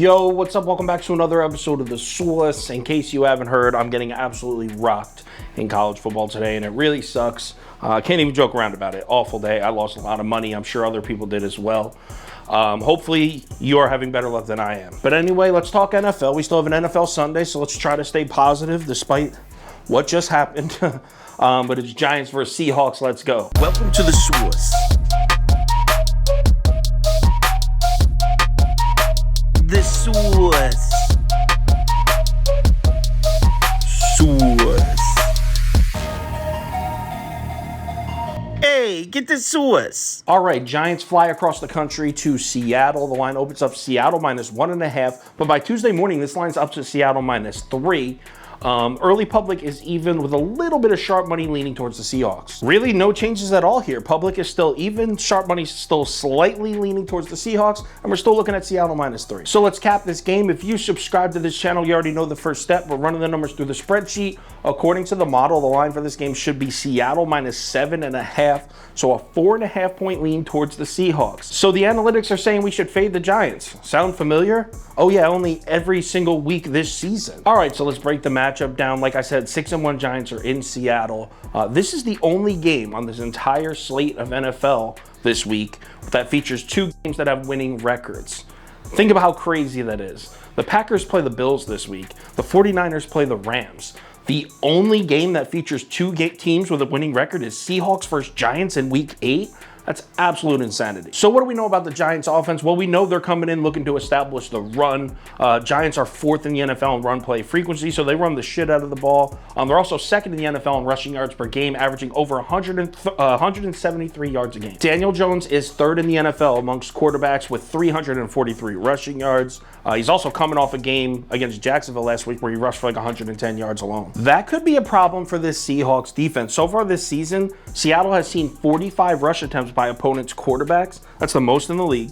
Yo, what's up? Welcome back to another episode of The Source. In case you haven't heard, I'm getting absolutely rocked in college football today, and it really sucks. I can't even joke around about it. Awful day. I lost a lot of money. I'm sure other people did as well. Hopefully, you are having better luck than I am. But anyway, let's talk NFL. We still have an NFL Sunday, so let's try to stay positive despite what just happened. But it's Giants versus Seahawks. Let's go. Welcome to The Source. The Source. Hey, get the Source. All right, Giants fly across the country to Seattle. The line opens up Seattle -1.5, but by Tuesday morning, this line's up to Seattle -3. Early public is even with a little bit of sharp money leaning towards the Seahawks. Really, no changes at all here. Public is still even, sharp money is still slightly leaning towards the Seahawks, and we're still looking at Seattle -3. So let's cap this game. If you subscribe to this channel, you already know the first step. We're running the numbers through the spreadsheet. According to the model, the line for this game should be Seattle -7.5, so a 4.5 point lean towards the Seahawks. So the analytics are saying we should fade the Giants. Sound familiar? Oh yeah, only every single week this season. All right, so let's break the matchup down. Like I said, 6-1 Giants are in Seattle. This is the only game on this entire slate of NFL this week that features two games that have winning records. Think about how crazy that is. The Packers play the Bills this week. The 49ers play the Rams. The only game that features two teams with a winning record is Seahawks versus Giants in week 8. That's absolute insanity. So what do we know about the Giants offense? Well, we know they're coming in looking to establish the run. Giants are 4th in the NFL in run play frequency, so they run the shit out of the ball. They're also 2nd in the NFL in rushing yards per game, averaging over 173 yards a game. Daniel Jones is 3rd in the NFL amongst quarterbacks with 343 rushing yards. He's also coming off a game against Jacksonville last week where he rushed for like 110 yards alone. That could be a problem for this Seahawks defense. So far this season, Seattle has seen 45 rush attempts by opponents' quarterbacks. That's the most in the league.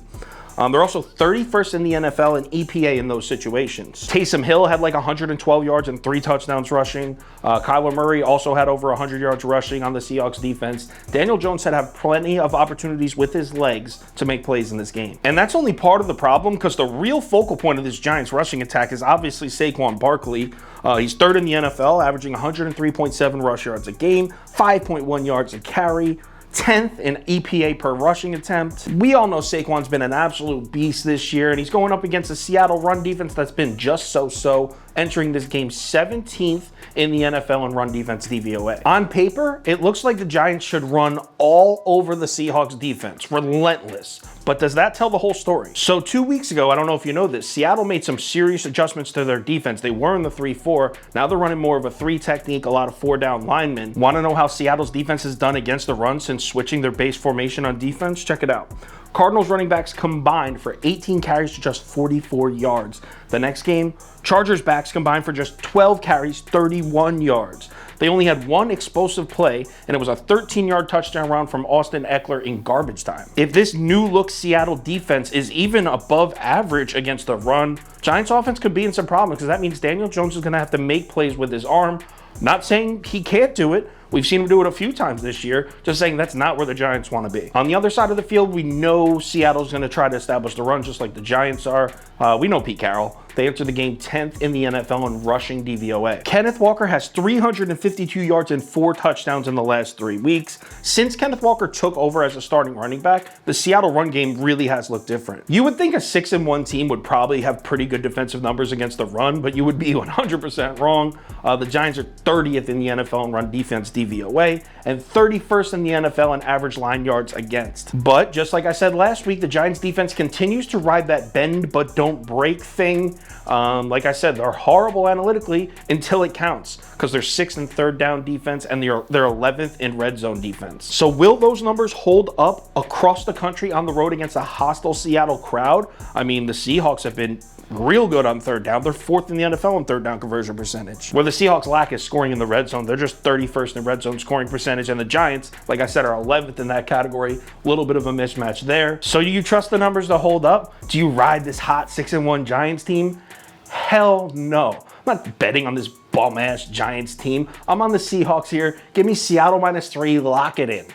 They're also 31st in the NFL in EPA in those situations. Taysom Hill had like 112 yards and 3 touchdowns rushing. Kyler Murray also had over 100 yards rushing on the Seahawks defense. Daniel Jones had plenty of opportunities with his legs to make plays in this game. And that's only part of the problem, because the real focal point of this Giants rushing attack is obviously Saquon Barkley. He's 3rd in the NFL, averaging 103.7 rush yards a game, 5.1 yards a carry, 10th in EPA per rushing attempt. We all know Saquon's been an absolute beast this year, and he's going up against a Seattle run defense that's been just so-so, entering this game 17th in the NFL in run defense DVOA. On paper, it looks like the Giants should run all over the Seahawks defense, relentless. But does that tell the whole story? So 2 weeks ago, I don't know if you know this, Seattle made some serious adjustments to their defense. They were in the 3-4. Now they're running more of a 3 technique, a lot of 4-down linemen. Want to know how Seattle's defense has done against the run since switching their base formation on defense? Check it out. Cardinals running backs combined for 18 carries to just 44 yards. The next game, Chargers backs combined for just 12 carries, 31 yards. They only had one explosive play, and it was a 13-yard touchdown run from Austin Eckler in garbage time. If this new-look Seattle defense is even above average against the run, Giants offense could be in some problems, because that means Daniel Jones is going to have to make plays with his arm. Not saying he can't do it. We've seen him do it a few times this year, just saying that's not where the Giants want to be. On the other side of the field, we know Seattle's going to try to establish the run just like the Giants are. We know Pete Carroll. They entered the game 10th in the NFL in rushing DVOA. Kenneth Walker has 352 yards and 4 touchdowns in the last 3 weeks. Since Kenneth Walker took over as a starting running back, the Seattle run game really has looked different. You would think a 6-1 team would probably have pretty good defensive numbers against the run, but you would be 100% wrong. The Giants are 30th in the NFL in run defense DVOA and 31st in the NFL in average line yards against. But just like I said last week, the Giants defense continues to ride that bend but don't break thing. Like I said, they're horrible analytically until it counts, because they're 6th in 3rd down defense and they're 11th in red zone defense. So will those numbers hold up across the country on the road against a hostile Seattle crowd? I mean, the Seahawks have been real good on 3rd down. They're 4th in the NFL in 3rd down conversion percentage. Where the Seahawks lack is scoring in the red zone. They're just 31st in red zone scoring percentage, and the Giants, like I said, are 11th in that category. A little bit of a mismatch there. So do you trust the numbers to hold up? Do you ride this hot 6-1 Giants team? Hell no. I'm not betting on this bum-ass Giants team. I'm on the Seahawks here. Give me Seattle -3. Lock it in.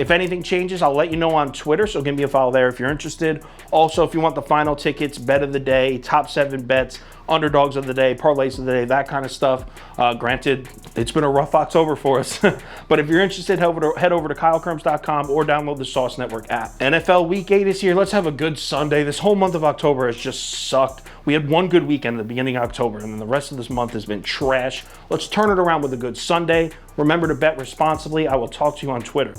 If anything changes, I'll let you know on Twitter, so give me a follow there if you're interested. Also, if you want the final tickets, bet of the day, top 7 bets, underdogs of the day, parlays of the day, that kind of stuff. Granted, it's been a rough October for us. But if you're interested, head over to KyleKirms.com or download the Sauce Network app. NFL Week 8 is here. Let's have a good Sunday. This whole month of October has just sucked. We had one good weekend at the beginning of October, and then the rest of this month has been trash. Let's turn it around with a good Sunday. Remember to bet responsibly. I will talk to you on Twitter.